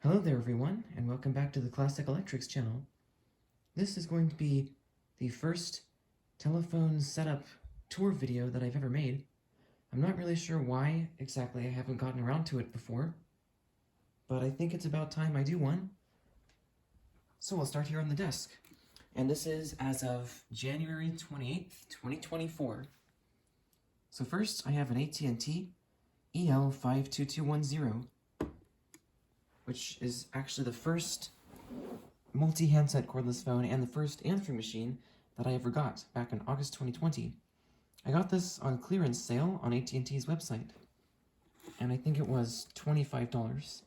Hello there everyone, and welcome back to the Classic Electrics channel. This is going to be the first telephone setup tour video that I've ever made. I'm not really sure why exactly I haven't gotten around to it before, but I think it's about time I do one. So we'll start here on the desk. And this is as of January 28th, 2024. So first I have an AT&T EL52210. Which is actually the first multi-handset cordless phone and the first answering machine that I ever got back in August 2020. I got this on clearance sale on AT&T's website, and I think it was $25.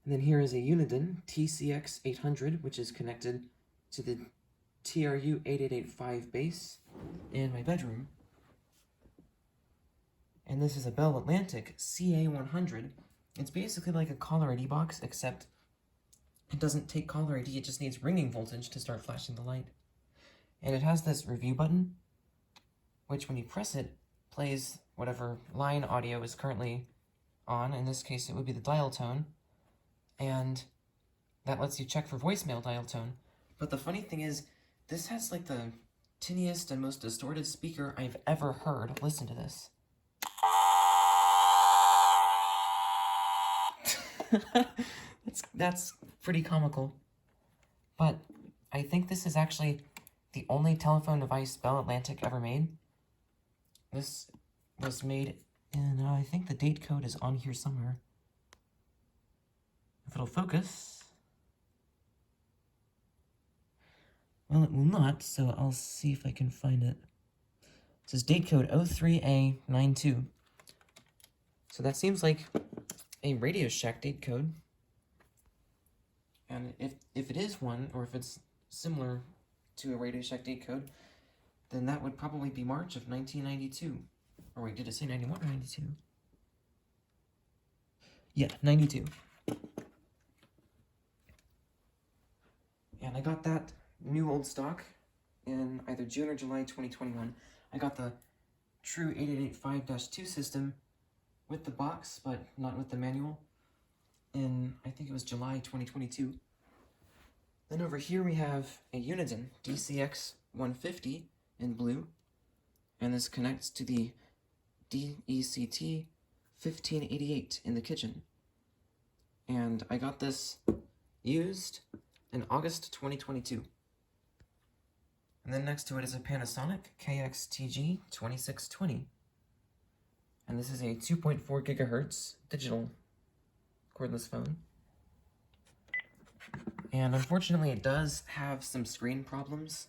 And then here is a Uniden DCX150, which is connected to the TRU-8885 base in my bedroom. And this is a Bell Atlantic CA100. It's basically like a caller ID box, except it doesn't take caller ID, it just needs ringing voltage to start flashing the light. And it has this review button, which when you press it, plays whatever line audio is currently on. In this case, it would be the dial tone, and that lets you check for voicemail dial tone. But the funny thing is, this has like the tinniest and most distorted speaker I've ever heard. Listen to this. That's pretty comical. But I think this is actually the only telephone device Bell Atlantic ever made. This was made in, I think the date code is on here somewhere. If it'll focus. Well, it will not, so I'll see if I can find it. It says date code 03A92. So that seems like a Radio Shack date code. And if it is one, or if it's similar to a Radio Shack date code, then that would probably be March of 1992. Or wait, did it say 91 or 92? Yeah, 92. And I got that new old stock in either June or July 2021. I got the True 8885-2 system with the box, but not with the manual, in, I think it was July 2022. Then over here we have a Uniden DCX150 in blue, and this connects to the DECT 1588 in the kitchen. And I got this used in August 2022. And then next to it is a Panasonic KX TG 2620. And this is a 2.4 gigahertz digital cordless phone. And unfortunately it does have some screen problems,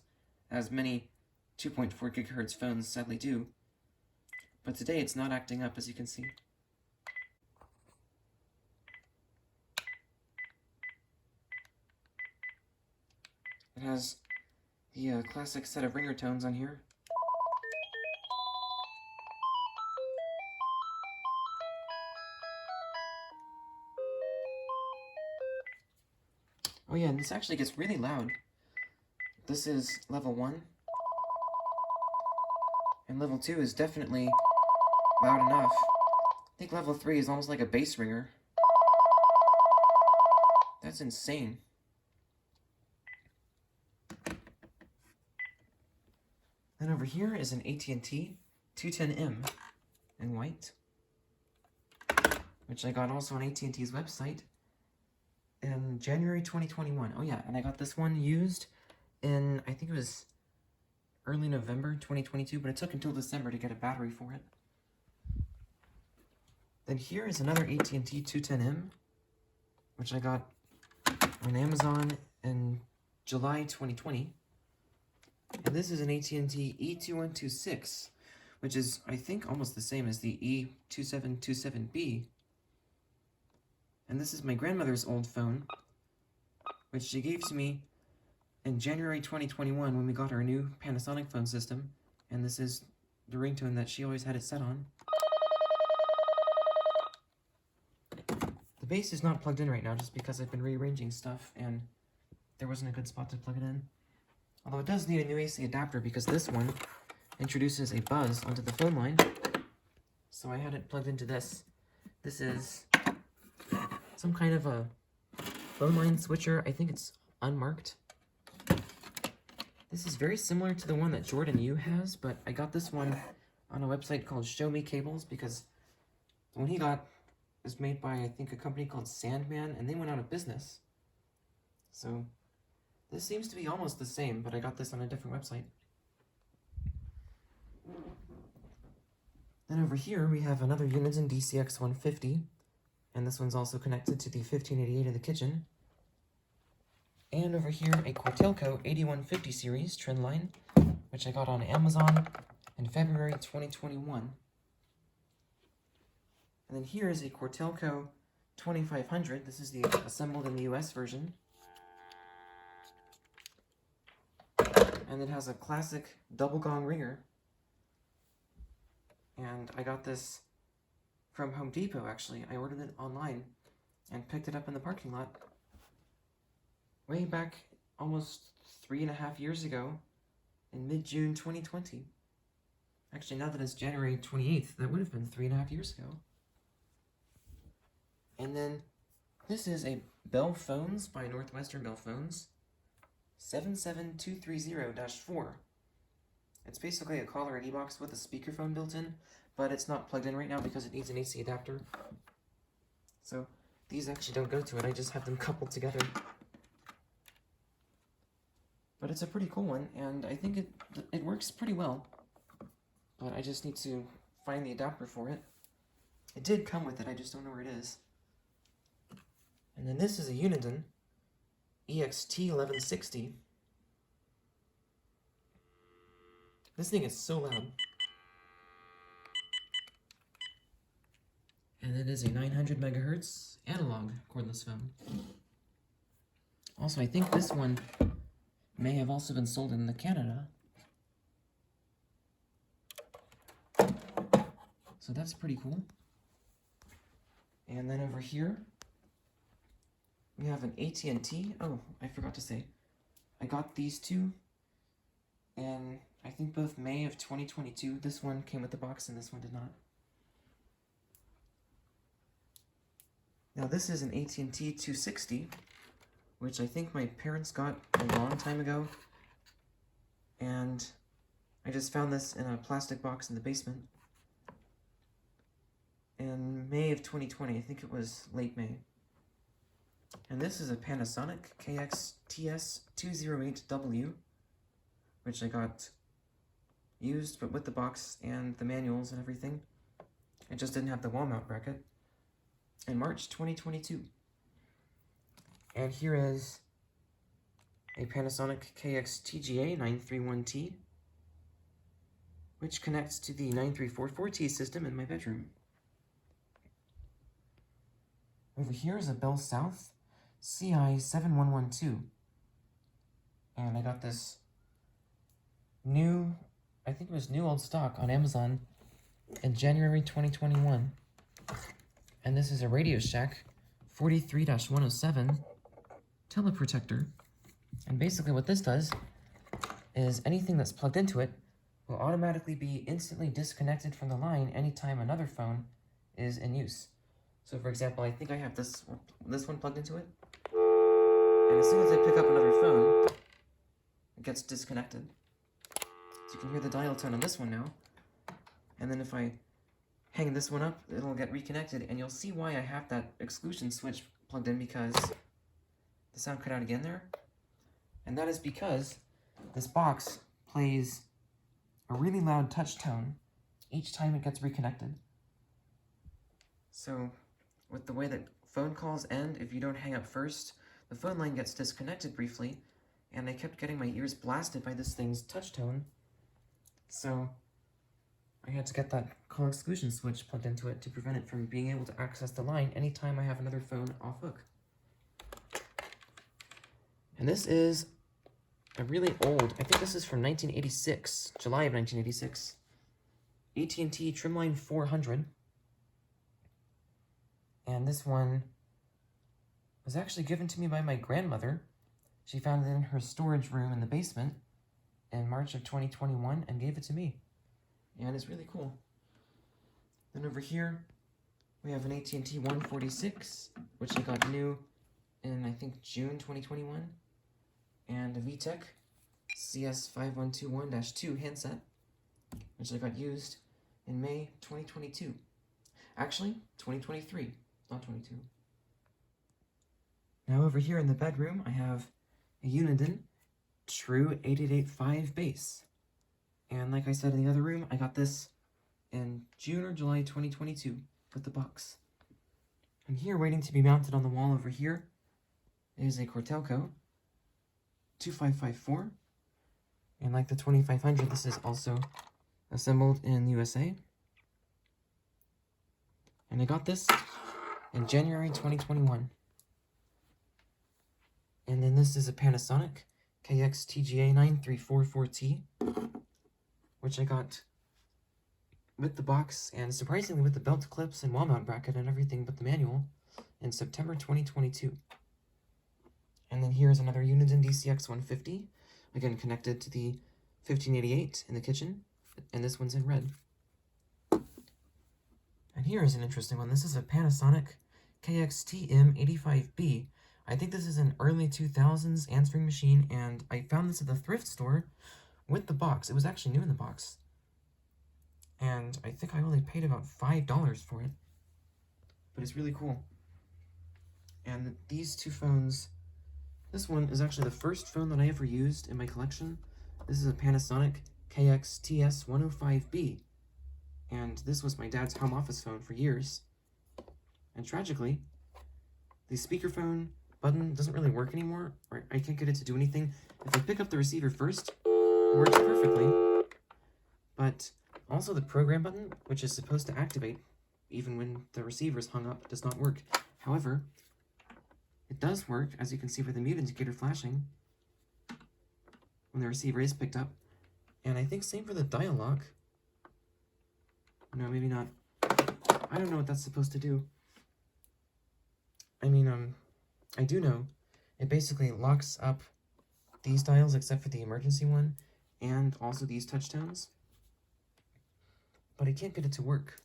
as many 2.4 gigahertz phones sadly do. But today it's not acting up, as you can see. It has the classic set of ringer tones on here. Oh yeah, and this actually gets really loud. This is level 1. And level 2 is definitely loud enough. I think level 3 is almost like a bass ringer. That's insane. Then over here is an AT&T 210M in white, which I got also on AT&T's website in January 2021. Oh yeah, and I got this one used in, I think it was early November 2022, but it took until December to get a battery for it. Then here is another AT&T 210M, which I got on Amazon in July 2020. And this is an AT&T E2126, which is, I think, almost the same as the E2727B. And this is my grandmother's old phone, which she gave to me in January 2021 when we got our new Panasonic phone system. And this is the ringtone that she always had it set on. The bass is not plugged in right now just because I've been rearranging stuff and there wasn't a good spot to plug it in. Although it does need a new AC adapter because this one introduces a buzz onto the phone line. So I had it plugged into this. This is some kind of a phone line switcher. I think it's unmarked. This is very similar to the one that Jordan Yu has, but I got this one on a website called Show Me Cables because the one he got is made by, I think, a company called Sandman, and they went out of business. So this seems to be almost the same, but I got this on a different website. Then over here we have another Uniden DCX150, and this one's also connected to the 1588 in the kitchen. And over here a Cortelco 8150 series trend line, which I got on Amazon in February 2021. And then here is a Cortelco 2500. This is the assembled in the US version. And it has a classic double gong ringer. And I got this from Home Depot, actually. I ordered it online and picked it up in the parking lot way back almost 3.5 years ago in mid-June 2020. Actually, now that it's January 28th, that would have been 3.5 years ago. And then this is a Bell Phones by Northwestern Bell Phones 77230-4. It's basically a caller ID box with a speakerphone built in, but it's not plugged in right now because it needs an AC adapter. So these actually don't go to it, I just have them coupled together. But it's a pretty cool one, and I think it works pretty well. But I just need to find the adapter for it. It did come with it, I just don't know where it is. And then this is a Uniden EXT 1160. This thing is so loud. And it is a 900 megahertz analog cordless phone. Also, I think this one may have also been sold in Canada. So that's pretty cool. And then over here, we have an AT&T. Oh, I forgot to say, I got these two, and I think both May of 2022. This one came with the box and this one did not. Now this is an AT&T 260, which I think my parents got a long time ago. And I just found this in a plastic box in the basement in May of 2020. I think it was late May. And this is a Panasonic KX TS208W, which I got used, but with the box and the manuals and everything. It just didn't have the wall mount bracket. In March 2022. And here is a Panasonic KX TGA 931T, which connects to the 9344T system in my bedroom. Over here is a Bell South CI7112. And I got this new, I think it was new old stock on Amazon in January 2021. And this is a Radio Shack 43-107 teleprotector. And basically what this does is anything that's plugged into it will automatically be instantly disconnected from the line anytime another phone is in use. So for example, I think I have this one plugged into it. And as soon as I pick up another phone, it gets disconnected. So you can hear the dial tone on this one now. And then if I hang this one up, it'll get reconnected, and you'll see why I have that exclusion switch plugged in, because the sound cut out again there. And that is because this box plays a really loud touch tone each time it gets reconnected. So with the way that phone calls end, if you don't hang up first, the phone line gets disconnected briefly, and I kept getting my ears blasted by this thing's touch tone. So I had to get that call exclusion switch plugged into it to prevent it from being able to access the line anytime I have another phone off hook. And this is a really old, I think this is from 1986, July of 1986, AT&T Trimline 400. And this one was actually given to me by my grandmother. She found it in her storage room in the basement in March of 2021 and gave it to me. And it's really cool. Then over here, we have an AT&T 146, which I got new in, I think, June 2021, and a VTEC CS5121-2 handset, which I got used in May 2022. Actually, 2023, not 22. Now over here in the bedroom, I have a Uniden True 8885 base. And like I said in the other room, I got this in June or July 2022 with the box. And here, waiting to be mounted on the wall over here, is a Cortelco 2554. And like the 2500, this is also assembled in USA. And I got this in January 2021. And then this is a Panasonic KX TGA 9344T, which I got with the box and surprisingly with the belt clips and wall mount bracket and everything but the manual in September 2022. And then here's another Uniden DCX150, again connected to the 1588 in the kitchen, and this one's in red. And here is an interesting one. This is a Panasonic KX TM85B. I think this is an early 2000s answering machine, and I found this at the thrift store with the box. It was actually new in the box. And I think I only paid about $5 for it. But it's really cool. And these two phones, this one is actually the first phone that I ever used in my collection. This is a Panasonic KX TS105B. And this was my dad's home office phone for years. And tragically, the speakerphone button doesn't really work anymore, or I can't get it to do anything. If I pick up the receiver first, it works perfectly. But also the program button, which is supposed to activate even when the receiver is hung up, does not work. However, it does work, as you can see, for the mute indicator flashing when the receiver is picked up. And I think same for the dial lock. No, maybe not. I don't know what that's supposed to do. I mean, I do know. It basically locks up these dials except for the emergency one and also these touchstones. But I can't get it to work.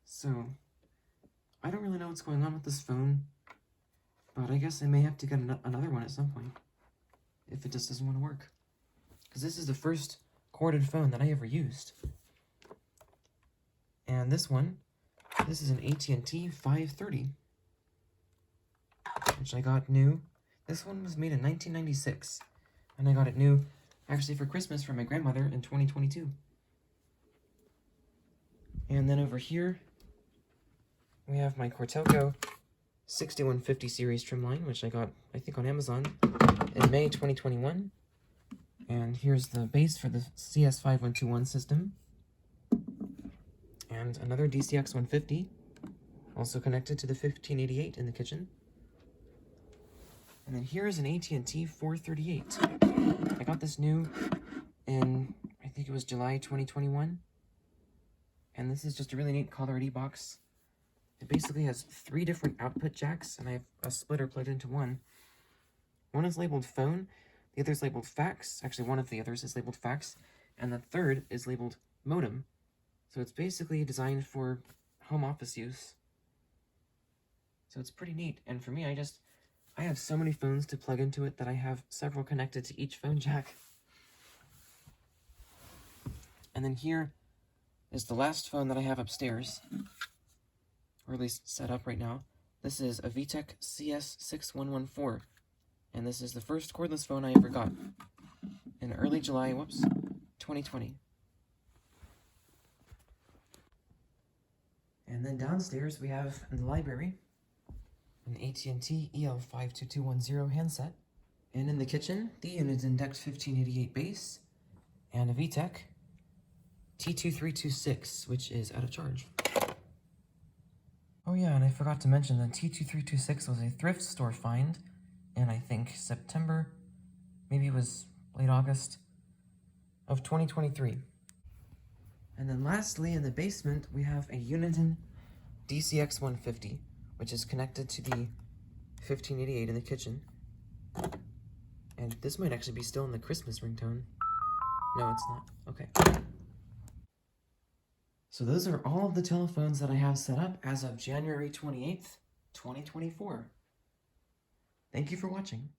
So, I don't really know what's going on with this phone, but I guess I may have to get another one at some point if it just doesn't want to work. Because this is the first corded phone that I ever used. And this is an AT&T 530, which I got new. This one was made in 1996, and I got it new, actually for Christmas from my grandmother in 2022. And then over here, we have my Cortelco 6150 series trim line, which I got, I think, on Amazon in May 2021. And here's the base for the CS5121 system. And another DCX150, also connected to the 1588 in the kitchen. And then here is an AT&T 438. I got this new in, I think it was July 2021. And this is just a really neat Caller ID box. It basically has 3 different output jacks, and I have a splitter plugged into one. One is labeled phone, the other is labeled fax. Actually, one of the others is labeled fax, and the third is labeled modem. So it's basically designed for home office use. So it's pretty neat. And for me, I have so many phones to plug into it that I have several connected to each phone jack. And then here is the last phone that I have upstairs, or at least set up right now. This is a VTEC CS6114. And this is the first cordless phone I ever got in early July, 2020. And then downstairs we have in the library an AT&T EL52210 handset. And in the kitchen, the Uniden EXT1588 base and a VTEC T2326, which is out of charge. Oh yeah, and I forgot to mention that T2326 was a thrift store find in, I think, September, maybe it was late August of 2023. And then lastly, in the basement, we have a Uniden DCX150, which is connected to the 1588 in the kitchen. And this might actually be still in the Christmas ringtone. No, it's not. Okay. So So those are all of the telephones that I have set up as of January 28th, 2024. Thank you for watching.